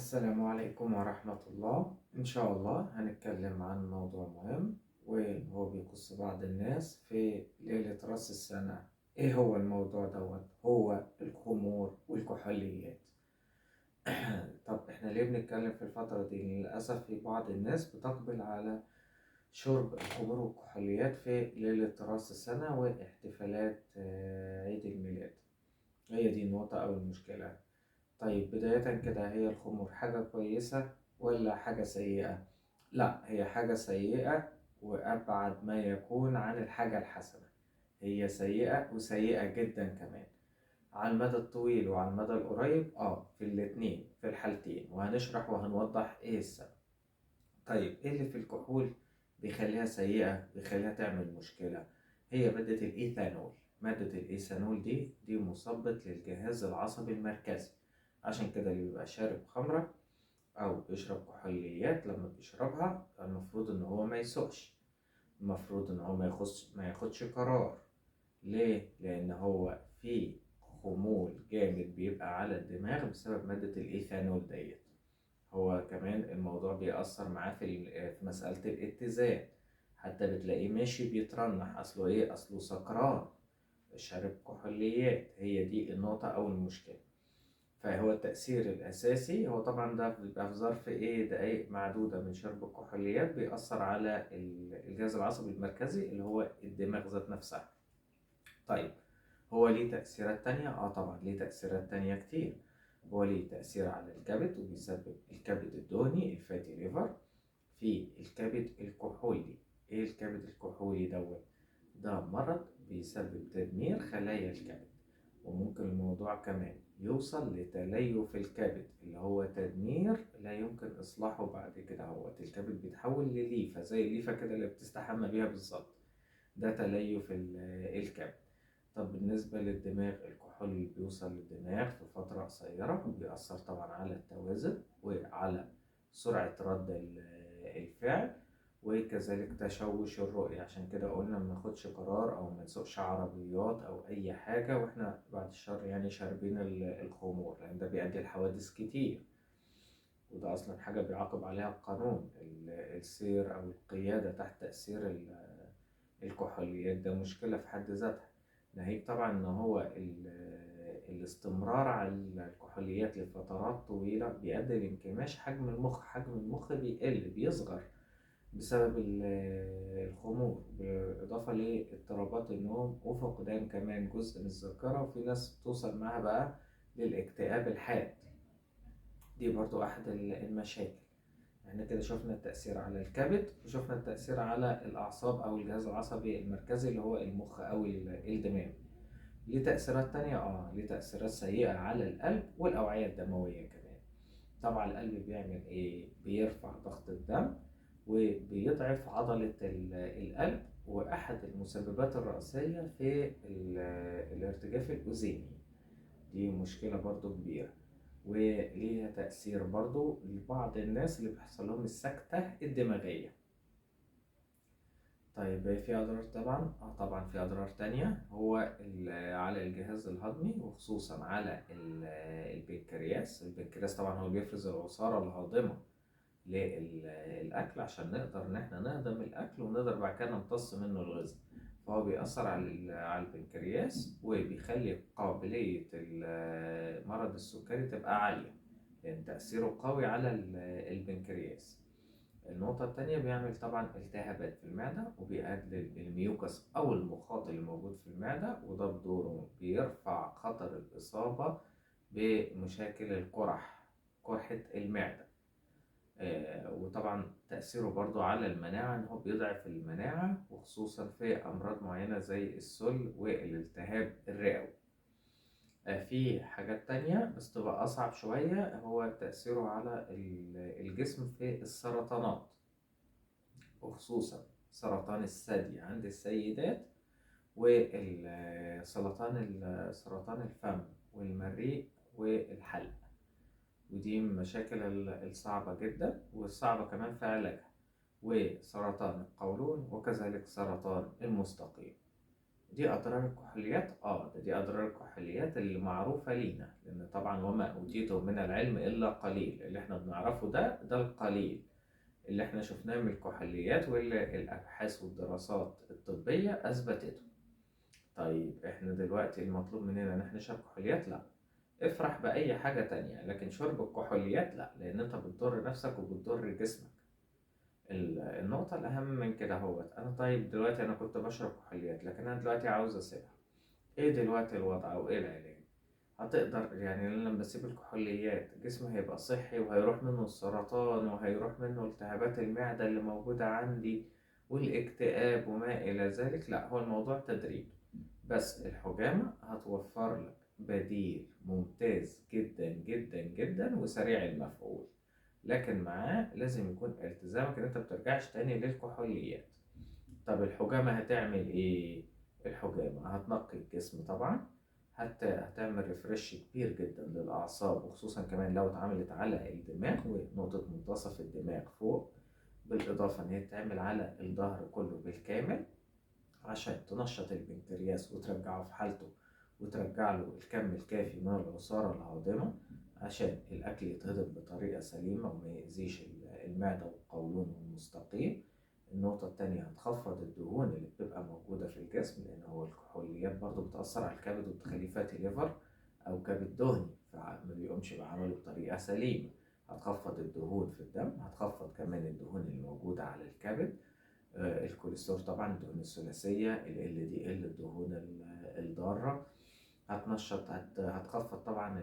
السلام عليكم ورحمة الله. إن شاء الله هنتكلم عن موضوع مهم وهو بيخص بعض الناس في ليلة رأس السنة. إيه هو الموضوع دوت؟ هو الخمور والكحوليات. طب إحنا ليه بنتكلم في الفترة دي؟ للأسف في بعض الناس بتقبل على شرب الخمور والكحوليات في ليلة رأس السنة واحتفالات عيد الميلاد. هي دي النقطة أو المشكلة. طيب بداية كده، هي الخمور حاجة كويسة ولا حاجة سيئة؟ لا، هي حاجة سيئة وأبعد ما يكون عن الحاجة الحسنة. هي سيئة وسيئة جدا كمان على المدى الطويل وعلى المدى القريب، في الاتنين في الحالتين، وهنشرح وهنوضح ايه السبب. طيب ايه اللي في الكحول بيخليها سيئة، بيخليها تعمل مشكلة؟ هي مادة الإيثانول. مادة الإيثانول دي مثبط للجهاز العصبي المركزي. عشان كده اللي بيبقى شارب خمرة أو بيشرب كحوليات لما بيشربها المفروض إن هو ما يسوقش، المفروض إن هو ما ياخدش قرار. ليه؟ لأن هو في خمول جامد بيبقى على الدماغ بسبب مادة الإيثانول ديت. هو كمان الموضوع بيأثر معاه في مسألة الاتزان. حتى بتلاقيه ماشي بيترنح، أصله إيه؟ أصله سكران، شارب كحوليات. هي دي النقطة أو المشكلة. فهو التأثير الأساسي هو طبعا ده بيبقى في ظرف دقايق معدودة من شرب الكحوليات، بيأثر على الجهاز العصبي المركزي اللي هو الدماغ ذات نفسها. طيب هو ليه تأثيرات تانية؟ طبعا ليه تأثيرات تانية كتير. هو ليه تأثير على الكبد وبيسبب الكبد الدهني الفاتي ليفر في الكبد الكحولي. ايه الكبد الكحولي دوت؟ ده مرض بيسبب تدمير خلايا الكبد، وممكن الموضوع كمان يوصل لتليف الكبد اللي هو تدمير لا يمكن إصلاحه بعد كده. الكبد بيتحول لليفة، زي الليفة كده اللي بتستحمى بيها بالظبط. ده تليف الكبد. طب بالنسبة للدماغ، الكحول اللي بيوصل للدماغ في فترة قصيرة بيأثر طبعا على التوازن وعلى سرعة رد الفعل، وكذلك تشوش الرؤية. عشان كده قلنا ما ناخدش قرار أو ما نسوقش عربيات أو أي حاجة وإحنا بعد الشر يعني شاربين الخمور، لأن ده بيؤدي لحوادث كتير. وده أصلا حاجة بيعاقب عليها القانون، السير أو القيادة تحت تأثير الكحوليات. ده مشكلة في حد ذاتها. ناهيك طبعا ان هو الاستمرار على الكحوليات لفترات طويلة بيؤدي لانكماش حجم المخ بيصغر بسبب الخمور، بالإضافة لاضطرابات النوم وفقدان كمان جزء من الذاكرة، وفي ناس بتوصل معاها بقى للاكتئاب الحاد. دي برضو أحد المشاكل. احنا كده شفنا التأثير على الكبد وشفنا التأثير على الأعصاب أو الجهاز العصبي المركزي اللي هو المخ أو الدماغ. ليه تأثيرات تانية؟ ليه تأثيرات سيئة على القلب والأوعية الدموية كمان. طبعا القلب بيعمل إيه؟ بيرفع ضغط الدم وبيضعف عضلة القلب، وأحد المسببات الرئيسية في الارتجاف الأذيني. دي مشكلة برضو كبيرة، وليها تأثير برضو لبعض الناس اللي بيحصل لهم السكتة الدماغية. طيب في أضرار طبعا؟ طبعا في أضرار تانية. هو على الجهاز الهضمي وخصوصا على البنكرياس. البنكرياس طبعا هو بيفرز العصارة الهاضمة للأكل عشان نقدر إن احنا نهضم الأكل ونقدر بعد كده نمتص منه الغذاء. فهو بيأثر على البنكرياس وبيخلي قابلية مرض السكري تبقى عالية، لأن تأثيره قوي على البنكرياس. النقطة التانية بيعمل طبعا التهابات في المعدة وبيقلل الميوكس أو المخاط اللي موجود في المعدة، وده بدوره بيرفع خطر الإصابة بمشاكل قرحة المعدة. وطبعا تأثيره برضو على المناعة إن هو بيضعف المناعة، وخصوصا في أمراض معينة زي السل والالتهاب الرئوي. في حاجات تانية بس تبقى أصعب شوية، هو تأثيره على الجسم في السرطانات، وخصوصا سرطان الثدي عند السيدات، سرطان الفم والمريء والحلق. ودي من المشاكل الصعبة جدا والصعبة كمان في علاجها. وسرطان القولون وكذلك سرطان المستقيم. دي أضرار الكحوليات؟ دي أضرار الكحوليات اللي معروفة لينا، لأن طبعا وما أوتيتم من العلم إلا قليل. اللي احنا بنعرفه ده القليل اللي احنا شفناه من الكحوليات، واللي الأبحاث والدراسات الطبية أثبتته. طيب احنا دلوقتي المطلوب مننا ان احنا نشرب كحوليات؟ لا. افرح بأي حاجة تانية، لكن شرب الكحوليات لا، لأن انت بتضر نفسك وبتضر جسمك. النقطة الأهم من كده أنا طيب دلوقتي أنا كنت بشرب كحوليات، لكن أنا دلوقتي عاوز أسيبها. إيه دلوقتي الوضع أو إيه العلاج؟ هتقدر يعني لما بسيب الكحوليات جسمي هيبقى صحي وهيروح منه السرطان وهيروح منه التهابات المعدة اللي موجودة عندي والاكتئاب وما إلى ذلك؟ لا، هو الموضوع تدريج. بس الحجامة هتوفر لك بديل ممتاز جدا جدا جدا وسريع المفعول، لكن معاه لازم يكون التزامك ان انت بترجعش تاني للكحوليات. طب الحجامة هتعمل ايه؟ الحجامة هتنقي الجسم طبعا، هتعمل ريفرش كبير جدا للأعصاب، وخصوصا كمان لو اتعملت على الدماغ ونقطة منتصف الدماغ فوق، بالإضافة إن هي تعمل على الظهر كله بالكامل عشان تنشط البنكرياس وترجعه في حالته، وترجع له الكم الكافي من العصارة الهاضمة عشان الأكل يتهضم بطريقة سليمة وما يأذيش المعدة والقولون والمستقيم. النقطة التانية هتخفض الدهون اللي بتبقى موجودة في الجسم، لأن هو الكحوليات برضو بتأثر على الكبد وبتخليه فاتي ليفر أو كبد دهني، فما بيقومش بعمله بطريقة سليمة. هتخفض الدهون في الدم، هتخفض كمان الدهون اللي موجودة على الكبد. الكوليسترول طبعا، الدهون الثلاثية، ال LDL الدهون الضارة. هتنشط هتخفض طبعا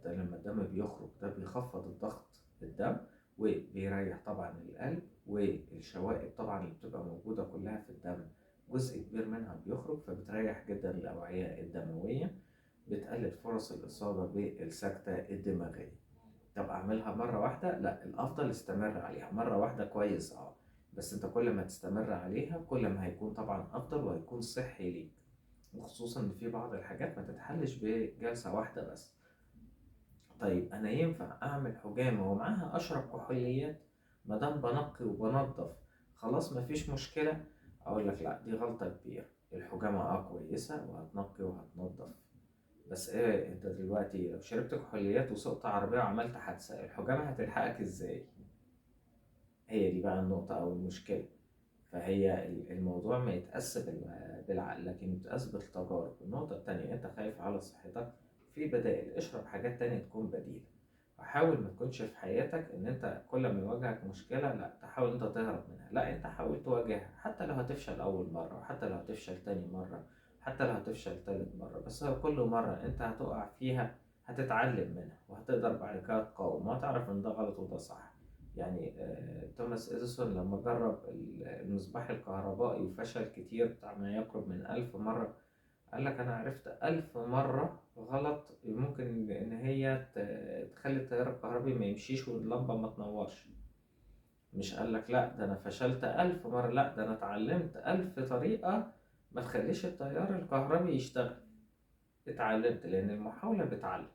ده لما الدم بيخرج ده بيخفض الضغط الدم، وبيريح طبعا القلب، والشوائب طبعا اللي بتبقى موجودة كلها في الدم جزء كبير منها بيخرج، فبتريح جدا الأوعية الدموية، بتقلل فرص الإصابة بالسكتة الدماغية. طب أعملها مرة واحدة؟ لا، الأفضل استمر عليها مرة واحدة كويس بس انت كل ما تستمر عليها كل ما هيكون طبعا افضل وهيكون صحي ليك، وخصوصا ان في بعض الحاجات ما تتحلش بجلسة واحدة بس. طيب انا ينفع اعمل حجامة ومعاها اشرب كحوليات مادام بنقي وبنضف؟ خلاص مفيش مشكلة. اقول لك لا، دي غلطة كبيرة. الحجامة كويسة وهتنقي وهتنضف، بس ايه انت دلوقتي لو شربت كحوليات وسقت عربية وعملت حادثة، الحجامة هتلحقك ازاي؟ هي دي بقى النقطة او المشكلة. فهي الموضوع ما يتقاس بالعقل، لكن يتقاس بالتجارب. النقطة التانية، انت خايف على صحتك، في بدائل. اشرب حاجات تانية تكون بديلة، وحاول ما تكونش في حياتك ان انت كل ما يواجهك مشكلة لا تحاول انت تهرب منها، لا انت حاول تواجهها، حتى لو هتفشل اول مرة، وحتى لو هتفشل تاني مرة، حتى لو هتفشل تالت مرة، بس هو كل مرة انت هتقع فيها هتتعلم منها وهتقدر بعد كده تقاوم وهتعرف ان ده غلط وده صح. يعني توماس إديسون لما جرب المصباح الكهربائي وفشل كتير بتاع ما يقرب من 1000 مرة، قال لك أنا عرفت 1000 مرة غلط ممكن إن هي تخلي التيار الكهربي ما يمشيش واللمبة ما تنورش. مش قال لك لا ده أنا فشلت 1000 مرة، لا ده أنا اتعلمت 1000 طريقة ما تخليش التيار الكهربي يشتغل. اتعلمت، لأن المحاولة بتعلم.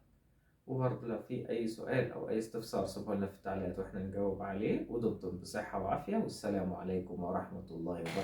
وبرضه لو في أي سؤال أو أي استفسار سيبه لنا في التعليقات وإحنا نجاوب عليه. ودمتم بصحة وعافية، والسلام عليكم ورحمة الله وبركاته.